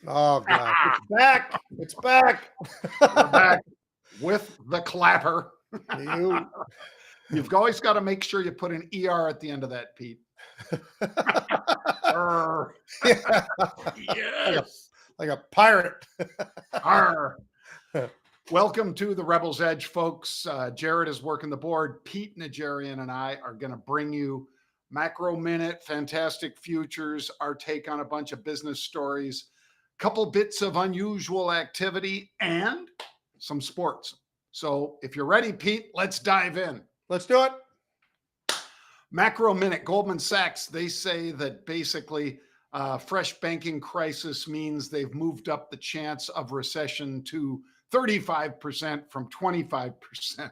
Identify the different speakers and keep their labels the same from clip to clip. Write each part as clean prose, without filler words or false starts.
Speaker 1: Oh, God. It's back. It's back.
Speaker 2: We're back with the clapper.
Speaker 1: You.
Speaker 2: You've always got to make sure you put an ER at the end of that, Pete.
Speaker 1: Yeah.
Speaker 2: Yes.
Speaker 1: Like a pirate.
Speaker 2: Arr. Welcome to the Rebel's Edge, folks. Jared is working the board. Pete Najarian and I are going to bring you Macro Minute, Fantastic Futures, our take on a bunch of business stories, couple bits of unusual activity, and some sports. So if you're ready, Pete, let's dive in.
Speaker 1: Let's do it.
Speaker 2: Macro Minute, Goldman Sachs, they say that basically fresh banking crisis means they've moved up the chance of recession to 35% from 25%.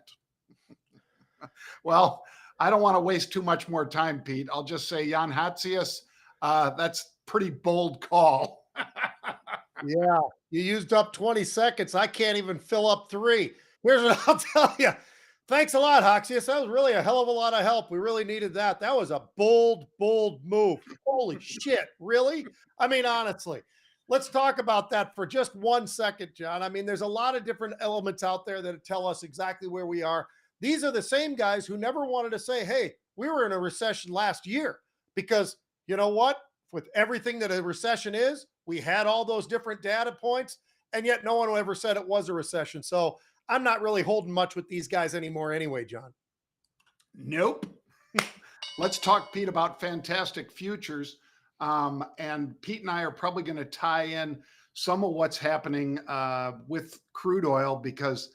Speaker 2: Well, I don't want to waste too much more time, Pete. I'll just say, Jon Hatzius, that's pretty bold call.
Speaker 1: Yeah, you used up 20 seconds. I can't even fill up 3. Here's what I'll tell you. Thanks a lot, Hatzius. That was really a hell of a lot of help. We really needed that. That was a bold, bold move. Holy shit, really? I mean, honestly. Let's talk about that for just 1 second, Jon. I mean, there's a lot of different elements out there that tell us exactly where we are. These are the same guys who never wanted to say, hey, we were in a recession last year, because you know what? With everything that a recession is, we had all those different data points, and yet no one ever said it was a recession. So I'm not really holding much with these guys anymore anyway, Jon.
Speaker 2: Nope. Let's talk, Pete, about Fantastic Futures. And Pete and I are probably going to tie in some of what's happening with crude oil, because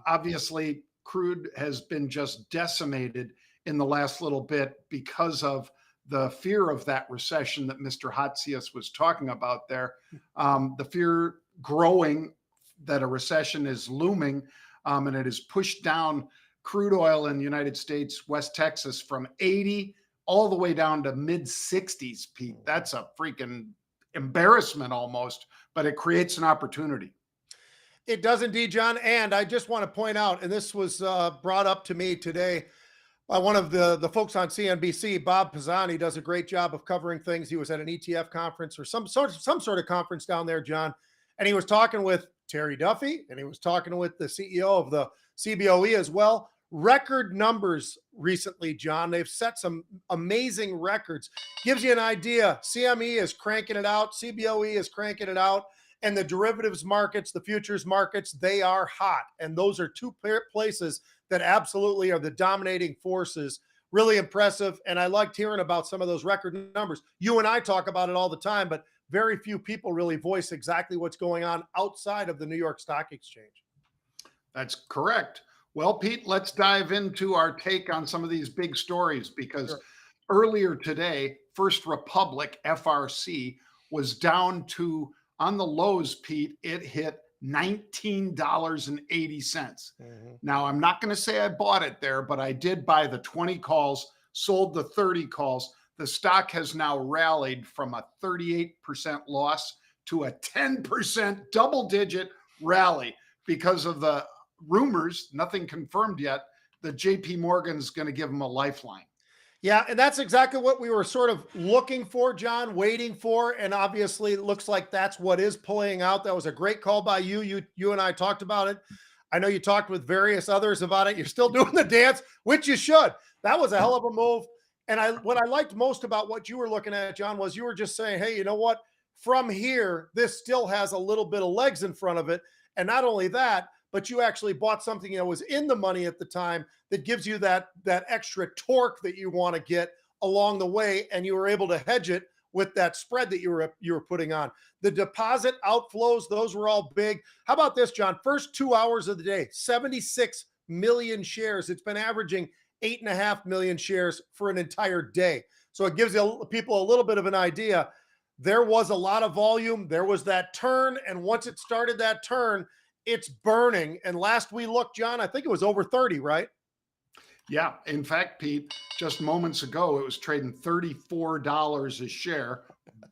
Speaker 2: obviously crude has been just decimated in the last little bit because of the fear of that recession that Mr. Hatzius was talking about there. The fear growing that a recession is looming, and it has pushed down crude oil in the United States, West Texas, from 80 all the way down to mid 60s, Pete. That's a freaking embarrassment almost, but it creates an opportunity.
Speaker 1: It does indeed, Jon. And I just want to point out, and this was brought up to me today by one of the folks on CNBC, Bob Pisani, does a great job of covering things. He was at an ETF conference or some sort of conference down there, Jon. And he was talking with Terry Duffy, and he was talking with the CEO of the CBOE as well. Record numbers recently, Jon. They've set some amazing records. Gives you an idea. CME is cranking it out. CBOE is cranking it out. And the derivatives markets, the futures markets, they are hot. And those are two places that absolutely are the dominating forces. Really impressive. And I liked hearing about some of those record numbers. You and I talk about it all the time, but very few people really voice exactly what's going on outside of the New York Stock Exchange.
Speaker 2: That's correct. Well, Pete, let's dive into our take on some of these big stories, because earlier today, First Republic, FRC, was down to, on the lows, Pete, it hit $19.80. Now, I'm not going to say I bought it there, but I did buy the 20 calls, sold the 30 calls. The stock has now rallied from a 38% loss to a 10% double-digit rally because of the rumors, nothing confirmed yet, that JP Morgan's going to give them a lifeline.
Speaker 1: Yeah, and that's exactly what we were sort of looking for, Jon, waiting for, and obviously it looks like that's what is playing out. That was a great call by you. You and I talked about it. I know you talked with various others about it. You're still doing the dance, which you should. That was a hell of a move. And what I liked most about what you were looking at, Jon, was you were just saying, hey, you know what? From here, this still has a little bit of legs in front of it. And not only that, but you actually bought something that was in the money at the time that gives you that extra torque that you want to get along the way, and you were able to hedge it with that spread that you were putting on. The deposit outflows, those were all big. How about this, Jon? First 2 hours of the day, 76 million shares. It's been averaging 8.5 million shares for an entire day. So it gives people a little bit of an idea. There was a lot of volume. There was that turn, and once it started that turn, it's burning. And last we looked, Jon, I think it was over 30, right?
Speaker 2: Yeah. In fact, Pete, just moments ago, it was trading $34 a share.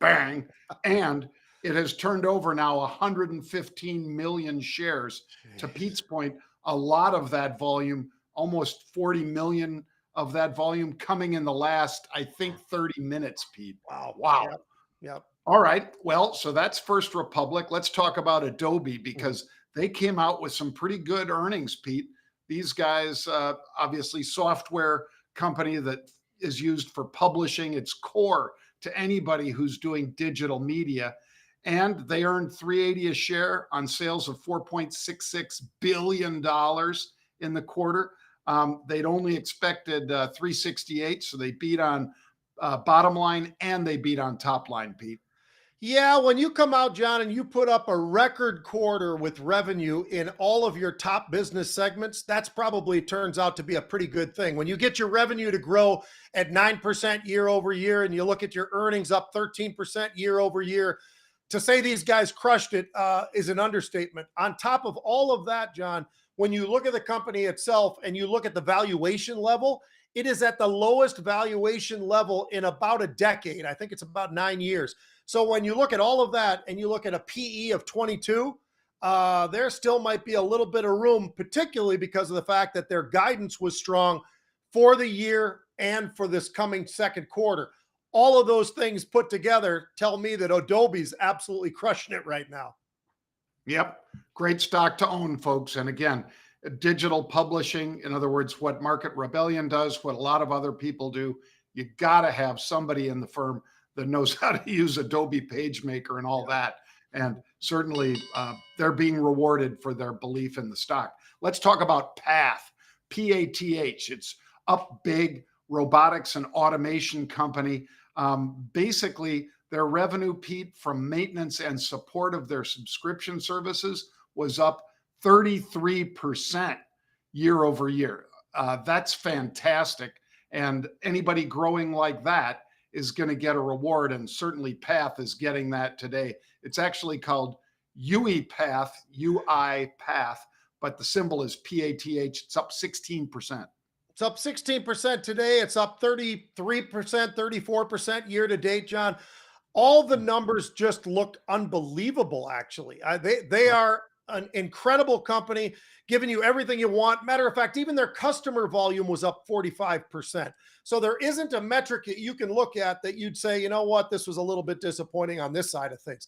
Speaker 2: Bang. And it has turned over now 115 million shares. To Pete's point, a lot of that volume, almost 40 million of that volume coming in the last, I think, 30 minutes, Pete.
Speaker 1: Wow.
Speaker 2: Wow.
Speaker 1: Yep.
Speaker 2: All right. Well, so that's First Republic. Let's talk about Adobe
Speaker 1: Mhm.
Speaker 2: because they came out with some pretty good earnings, Pete. These guys, obviously, software company that is used for publishing. It's core to anybody who's doing digital media. And they earned 380 a share on sales of $4.66 billion in the quarter. They'd only expected 368, so they beat on bottom line and they beat on top line, Pete.
Speaker 1: Yeah, when you come out, John, and you put up a record quarter with revenue in all of your top business segments, that's probably turns out to be a pretty good thing. When you get your revenue to grow at 9% year over year, and you look at your earnings up 13% year over year, to say these guys crushed it is an understatement. On top of all of that, John, when you look at the company itself and you look at the valuation level, it is at the lowest valuation level in about a decade. I think it's about 9 years. So when you look at all of that and you look at a PE of 22, there still might be a little bit of room, particularly because of the fact that their guidance was strong for the year and for this coming second quarter. All of those things put together tell me that Adobe's absolutely crushing it right now.
Speaker 2: Yep. Great stock to own, folks. And again, digital publishing, in other words, what Market Rebellion does, what a lot of other people do, you got to have somebody in the firm that knows how to use Adobe PageMaker and all that. And certainly they're being rewarded for their belief in the stock. Let's talk about PATH, PATH. It's up big, robotics and automation company. Basically, their revenue, Pete, from maintenance and support of their subscription services was up 33% year over year. That's fantastic. And anybody growing like that is going to get a reward. And certainly PATH is getting that today. It's actually called UiPath, UiPath, but the symbol is PATH. It's up 16%.
Speaker 1: It's up 16% today. It's up 33%, 34% year to date, John. All the numbers just looked unbelievable, actually. They
Speaker 2: Yep.
Speaker 1: are an incredible company, giving you everything you want. Matter of fact, even their customer volume was up 45%. So there isn't a metric that you can look at that you'd say, you know what, this was a little bit disappointing on this side of things.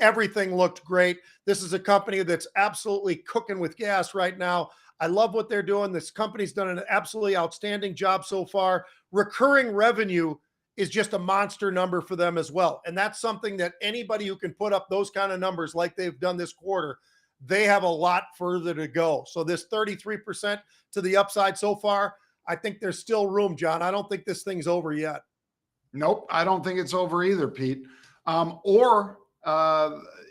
Speaker 1: Everything looked great. This is a company that's absolutely cooking with gas right now. I love what they're doing. This company's done an absolutely outstanding job so far. Recurring revenue is just a monster number for them as well. And that's something that anybody who can put up those kind of numbers like they've done this quarter, they have a lot further to go. So this 33% to the upside so far, I think there's still room, John. I don't think this thing's over yet.
Speaker 2: Nope, I don't think it's over either, Pete. Or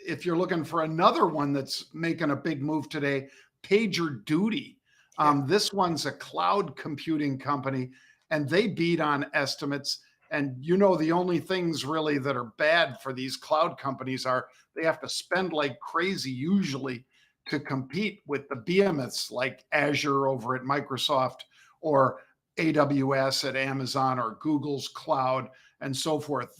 Speaker 2: if you're looking for another one that's making a big move today, PagerDuty. This one's a cloud computing company, and they beat on estimates. And you know, the only things really that are bad for these cloud companies are they have to spend like crazy usually to compete with the behemoths like Azure over at Microsoft or AWS at Amazon or Google's cloud and so forth.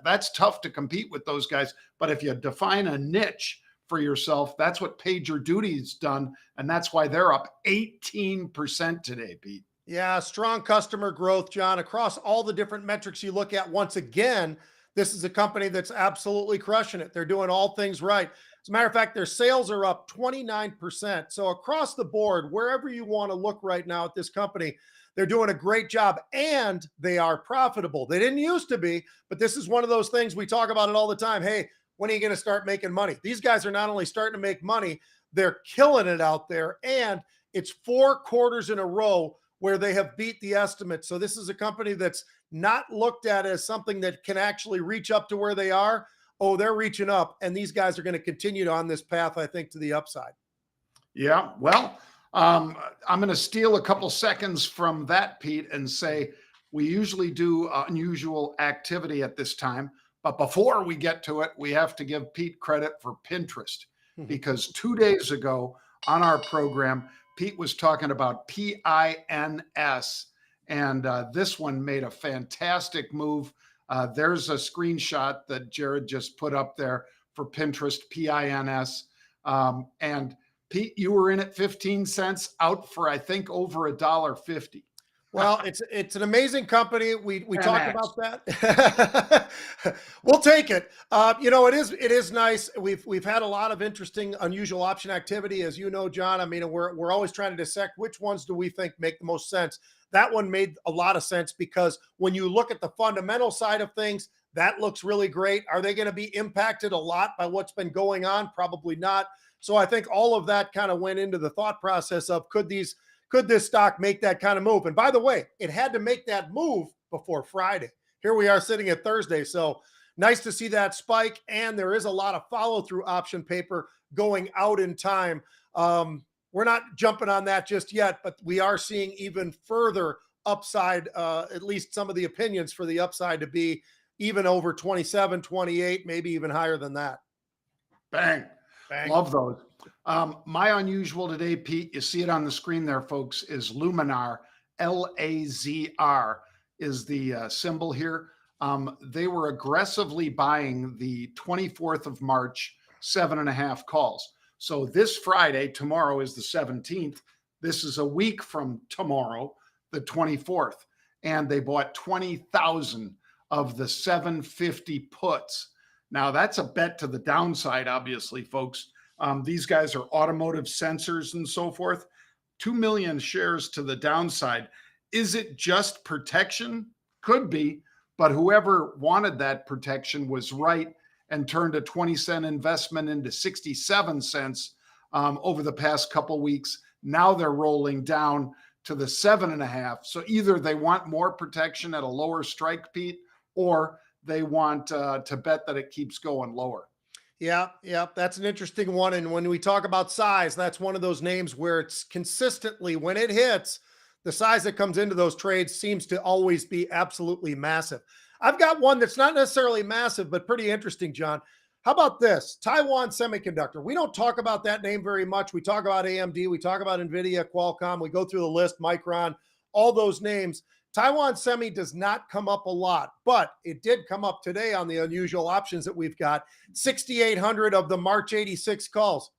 Speaker 2: That's tough to compete with those guys. But if you define a niche for yourself, that's what PagerDuty's done, and that's why they're up 18% today, Pete.
Speaker 1: Yeah, strong customer growth, John, across all the different metrics you look at. Once again, this is a company that's absolutely crushing it. They're doing all things right. As a matter of fact, their sales are up 29%. So across the board, wherever you want to look right now at this company, they're doing a great job and they are profitable. They didn't used to be, but this is one of those things we talk about it all the time. Hey, when are you going to start making money? These guys are not only starting to make money, they're killing it out there. And it's 4 quarters in a row where they have beat the estimate. So this is a company that's not looked at as something that can actually reach up to where they are. Oh, they're reaching up, and these guys are going to continue on this path, I think, to the upside.
Speaker 2: Yeah, well, I'm going to steal a couple seconds from that, Pete, and say we usually do unusual activity at this time. But before we get to it, we have to give Pete credit for Pinterest because 2 days ago on our program, Pete was talking about PINS, and this one made a fantastic move. There's a screenshot that Jared just put up there for Pinterest, PINS. And Pete, you were in at 15 cents, out for, I think, over $1.50.
Speaker 1: Well, it's an amazing company. We talked
Speaker 2: MX.
Speaker 1: about that. We'll take it. It is nice. We've had a lot of interesting, unusual option activity, as you know, John. I mean, we're always trying to dissect which ones do we think make the most sense. That one made a lot of sense because when you look at the fundamental side of things, that looks really great. Are they going to be impacted a lot by what's been going on? Probably not. So I think all of that kind of went into the thought process of could this stock make that kind of move? And by the way, it had to make that move before Friday. Here we are sitting at Thursday. So nice to see that spike. And there is a lot of follow through option paper going out in time. We're not jumping on that just yet, but we are seeing even further upside, at least some of the opinions for the upside to be even over 27, 28, maybe even higher than that.
Speaker 2: Bang.
Speaker 1: Bang.
Speaker 2: Love those. My unusual today, Pete, you see it on the screen there, folks, is Luminar. LAZR is the symbol here. They were aggressively buying the 24th of March, 7.5 calls. So this Friday, tomorrow is the 17th. This is a week from tomorrow, the 24th. And they bought 20,000 of the 750 puts. Now that's a bet to the downside, obviously, folks. These guys are automotive sensors and so forth. 2 million shares to the downside. Is it just protection? Could be, but whoever wanted that protection was right and turned a 20-cent investment into 67 cents over the past couple weeks. Now they're rolling down to the 7.5. So either they want more protection at a lower strike, Pete, or they want to bet that it keeps going lower.
Speaker 1: Yeah, that's an interesting one. And when we talk about size, that's one of those names where it's consistently, when it hits, the size that comes into those trades seems to always be absolutely massive. I've got one that's not necessarily massive, but pretty interesting, John. How about this? Taiwan Semiconductor. We don't talk about that name very much. We talk about AMD, we talk about NVIDIA, Qualcomm, we go through the list, Micron, all those names. Taiwan Semi does not come up a lot, but it did come up today on the unusual options that we've got. 6,800 of the March 86 calls.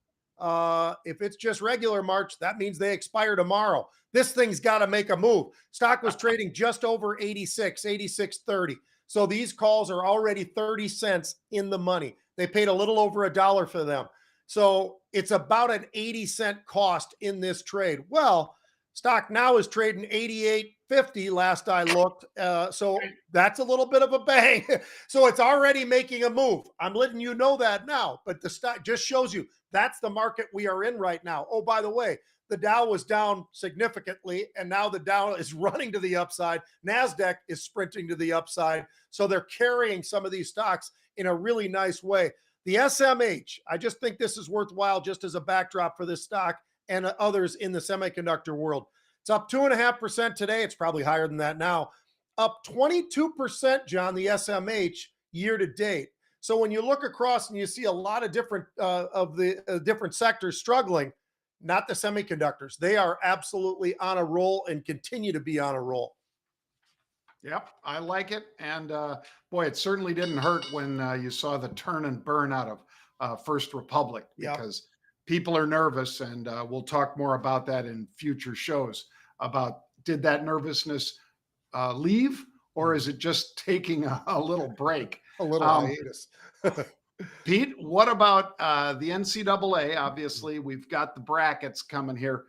Speaker 1: If it's just regular March, that means they expire tomorrow. This thing's got to make a move. Stock was trading just over 86, 86.30. So these calls are already 30 cents in the money. They paid a little over $1 for them. So it's about an 80-cent cost in this trade. Well, stock now is trading 88.50 last I looked. So that's a little bit of a bang. So it's already making a move. I'm letting you know that now, but the stock just shows you that's the market we are in right now. Oh, by the way, the Dow was down significantly, and now the Dow is running to the upside. NASDAQ is sprinting to the upside. So they're carrying some of these stocks in a really nice way. The SMH, I just think this is worthwhile just as a backdrop for this stock and others in the semiconductor world. It's up 2.5% today. It's probably higher than that now. Up 22%, John, the SMH year to date. So when you look across and you see a lot of different different sectors struggling, not the semiconductors. They are absolutely on a roll and continue to be on a roll.
Speaker 2: Yep, I like it. And boy, it certainly didn't hurt when you saw the turn and burn out of First Republic, because people are nervous, and we'll talk more about that in future shows about did that nervousness leave, or is it just taking a little break?
Speaker 1: A little hiatus.
Speaker 2: Pete, what about the NCAA? Obviously, we've got the brackets coming here.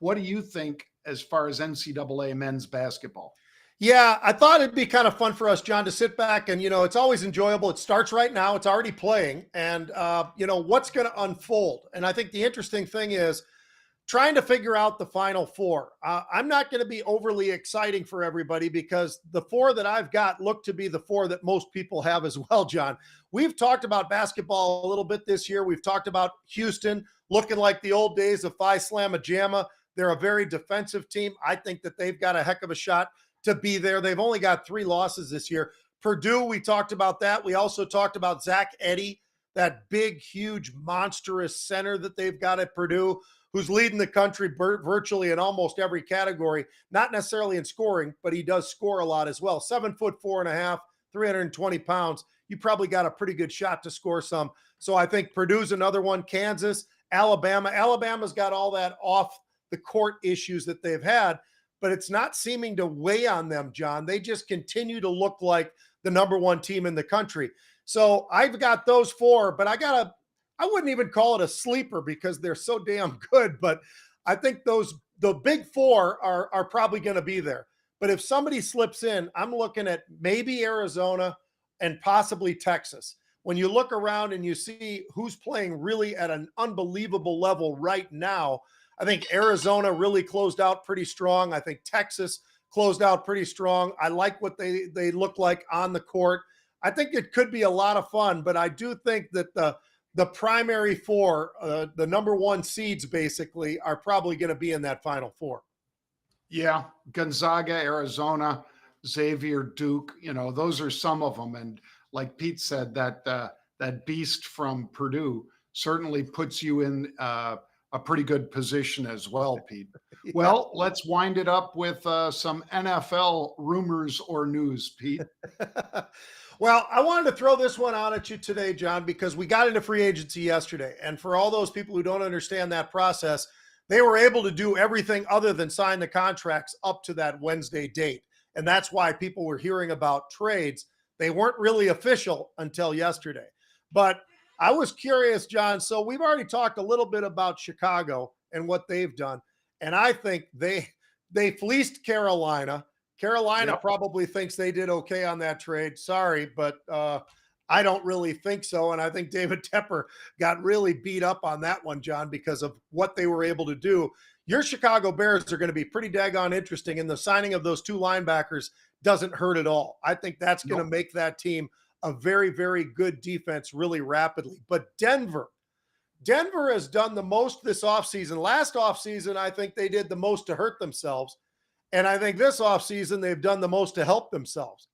Speaker 2: What do you think as far as NCAA men's basketball?
Speaker 1: Yeah, I thought it'd be kind of fun for us, John, to sit back and, it's always enjoyable. It starts right now. It's already playing. And, what's going to unfold? And I think the interesting thing is trying to figure out the Final Four. I'm not going to be overly exciting for everybody because the four that I've got look to be the four that most people have as well, John. We've talked about basketball a little bit this year. We've talked about Houston looking like the old days of Phi Slamma Jamma. They're a very defensive team. I think that they've got a heck of a shot to be there. They've only got 3 losses this year. Purdue, we talked about that. We also talked about Zach Edey, that big, huge, monstrous center that they've got at Purdue, who's leading the country virtually in almost every category, not necessarily in scoring, but he does score a lot as well. 7'4.5", 320 pounds. You probably got a pretty good shot to score some. So I think Purdue's another one. Kansas, Alabama. Alabama's got all that off the court issues that they've had, but it's not seeming to weigh on them, John. They just continue to look like the number one team in the country. So I've got those four, but I wouldn't even call it a sleeper because they're so damn good. But I think the big four are probably going to be there. But if somebody slips in, I'm looking at maybe Arizona and possibly Texas. When you look around and you see who's playing really at an unbelievable level right now, I think Arizona really closed out pretty strong. I think Texas closed out pretty strong. I like what they look like on the court. I think it could be a lot of fun, but I do think that the primary four, the number one seeds basically, are probably going to be in that Final Four.
Speaker 2: Yeah, Gonzaga, Arizona, Xavier, Duke, those are some of them. And like Pete said, that beast from Purdue certainly puts you in a pretty good position as well, Pete. Yeah. Well, let's wind it up with some NFL rumors or news, Pete.
Speaker 1: Well, I wanted to throw this one out at you today, John, because we got into free agency yesterday. And for all those people who don't understand that process, they were able to do everything other than sign the contracts up to that Wednesday date. And that's why people were hearing about trades. They weren't really official until yesterday. But I was curious, John. So we've already talked a little bit about Chicago and what they've done. And I think they fleeced Carolina. Carolina probably thinks they did okay on that trade. Sorry, but I don't really think so. And I think David Tepper got really beat up on that one, John, because of what they were able to do. Your Chicago Bears are going to be pretty daggone interesting, and the signing of those two linebackers doesn't hurt at all. I think that's going to make that team a very, very good defense really rapidly. But Denver has done the most this offseason. Last offseason, I think they did the most to hurt themselves. And I think this offseason, they've done the most to help themselves.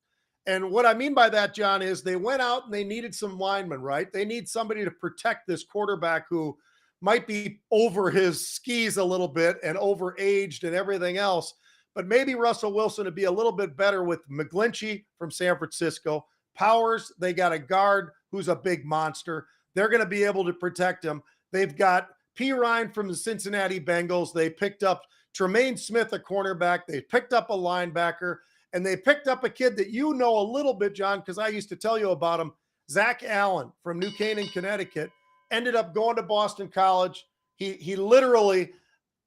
Speaker 1: And what I mean by that, John, is they went out and they needed some linemen, right? They need somebody to protect this quarterback who might be over his skis a little bit and overaged and everything else. But maybe Russell Wilson would be a little bit better with McGlinchey from San Francisco. Powers, they got a guard who's a big monster. They're going to be able to protect him. They've got P. Ryan from the Cincinnati Bengals. They picked up Tremaine Smith, a cornerback. They picked up a linebacker. And they picked up a kid that you know a little bit, John, because I used to tell you about him, Zach Allen from New Canaan, Connecticut, ended up going to Boston College. He literally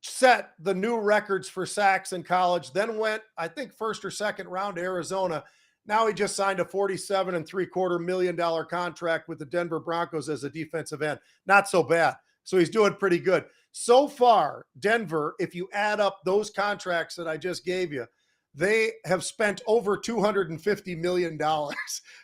Speaker 1: set the new records for sacks in college, then went, I think, first or second round to Arizona. Now he just signed a $47.75 million contract with the Denver Broncos as a defensive end. Not so bad. So he's doing pretty good. So far, Denver, if you add up those contracts that I just gave you, they have spent over $250 million.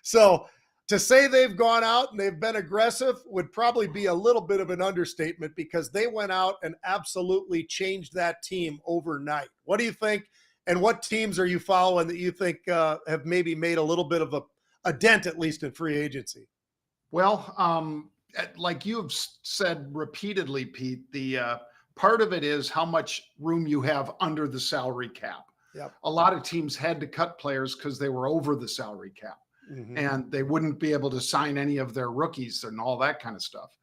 Speaker 1: So to say they've gone out and they've been aggressive would probably be a little bit of an understatement, because they went out and absolutely changed that team overnight. What do you think? And what teams are you following that you think have maybe made a little bit of a dent, at least in free agency?
Speaker 2: Well, like you've said repeatedly, Pete, the part of it is how much room you have under the salary cap.
Speaker 1: Yep.
Speaker 2: A lot of teams had to cut players because they were over the salary cap, and they wouldn't be able to sign any of their rookies and all that kind of stuff.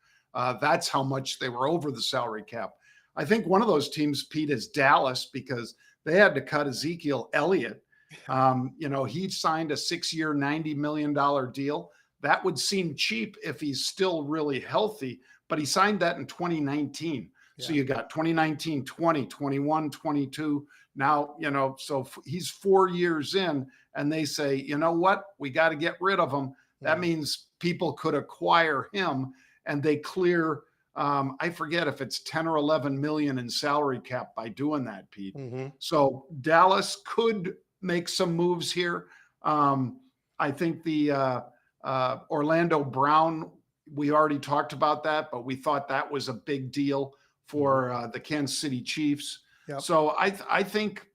Speaker 2: That's how much they were over the salary cap. I think one of those teams, Pete, is Dallas, because they had to cut Ezekiel Elliott. He signed a 6-year, $90 million deal. That would seem cheap if he's still really healthy, but he signed that in 2019. Yeah. So you got 2019, 20, 21, 22. Now, so he's 4 years in, and they say, you know what, we got to get rid of him. That means people could acquire him, and they clear, I forget if it's 10 or 11 million in salary cap by doing that, Pete. So Dallas could make some moves here. I think the Orlando Brown, we already talked about that, but we thought that was a big deal for the Kansas City Chiefs. Yep. So I think,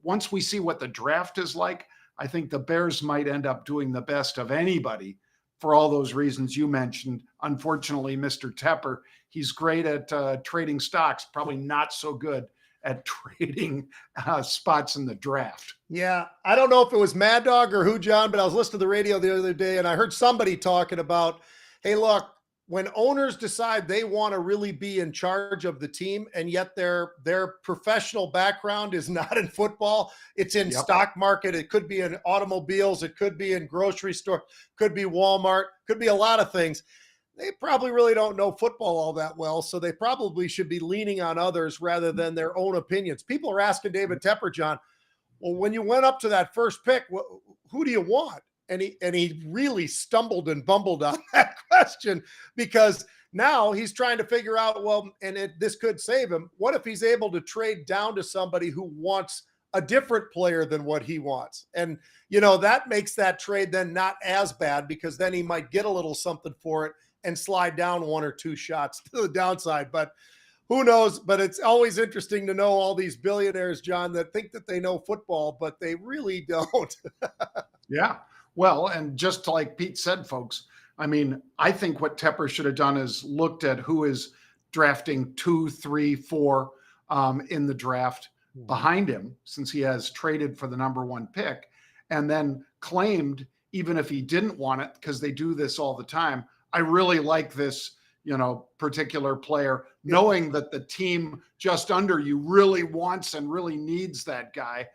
Speaker 2: once we see what the draft is like, I think the Bears might end up doing the best of anybody for all those reasons you mentioned. Unfortunately, Mr. Tepper, he's great at trading stocks, probably not so good at trading spots in the draft.
Speaker 1: Yeah, I don't know if it was Mad Dog or who, John, but I was listening to the radio the other day, and I heard somebody talking about, hey, look, when owners decide they want to really be in charge of the team, and yet their professional background is not in football, it's in stock market, it could be in automobiles, it could be in grocery store, could be Walmart, could be a lot of things. They probably really don't know football all that well, so they probably should be leaning on others rather than their own opinions. People are asking David Tepper, John, well, when you went up to that first pick, who do you want? And he really stumbled and bumbled on that question, because now he's trying to figure out, well, and this could save him. What if he's able to trade down to somebody who wants a different player than what he wants? And, that makes that trade then not as bad, because then he might get a little something for it and slide down 1 or 2 shots to the downside. But who knows? But it's always interesting to know all these billionaires, John, that think that they know football, but they really don't.
Speaker 2: Yeah. Well, and just like Pete said, folks, I mean, I think what Tepper should have done is looked at who is drafting 2, 3, 4 in the draft behind him, since he has traded for the number 1 pick, and then claimed, even if he didn't want it, because they do this all the time, I really like this, particular player, knowing that the team just under you really wants and really needs that guy.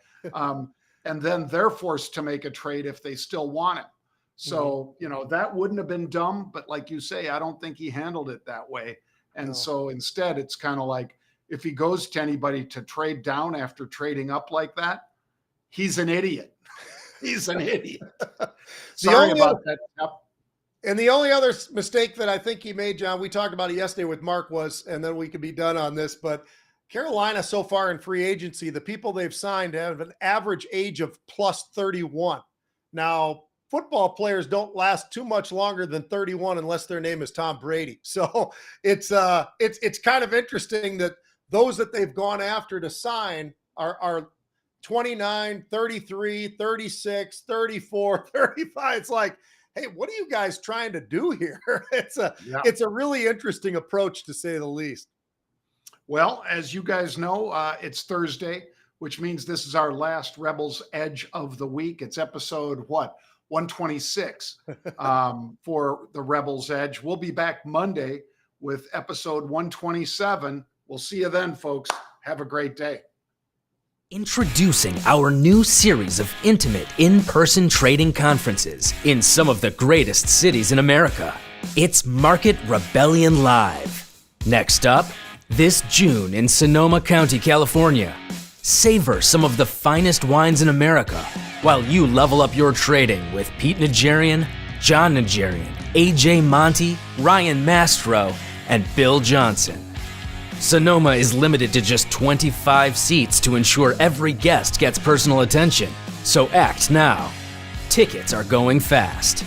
Speaker 2: And then they're forced to make a trade if they still want him. So, that wouldn't have been dumb, but like you say, I don't think he handled it that way. And so instead, it's kind of like, if he goes to anybody to trade down after trading up like that, he's an idiot. He's an idiot. Sorry about that.
Speaker 1: And the only other mistake that I think he made, John, we talked about it yesterday with Mark, was, and then we could be done on this, but Carolina so far in free agency, the people they've signed have an average age of plus 31. Now, football players don't last too much longer than 31 unless their name is Tom Brady. So it's kind of interesting that those that they've gone after to sign are 29, 33, 36, 34, 35. It's like, hey, what are you guys trying to do here? It's a really interesting approach, to say the least.
Speaker 2: Well, as you guys know, it's Thursday, which means this is our last Rebels Edge of the week. It's episode 126 for the Rebels Edge. We'll be back Monday with episode 127. We'll see you then, folks. Have a great day.
Speaker 3: Introducing our new series of intimate in-person trading conferences in some of the greatest cities in America. It's Market Rebellion Live. Next up, this June in Sonoma County, California. Savor some of the finest wines in America while you level up your trading with Pete Najarian, Jon Najarian, AJ Monty, Ryan Mastro, and Bill Johnson. Sonoma is limited to just 25 seats to ensure every guest gets personal attention, so act now. Tickets are going fast.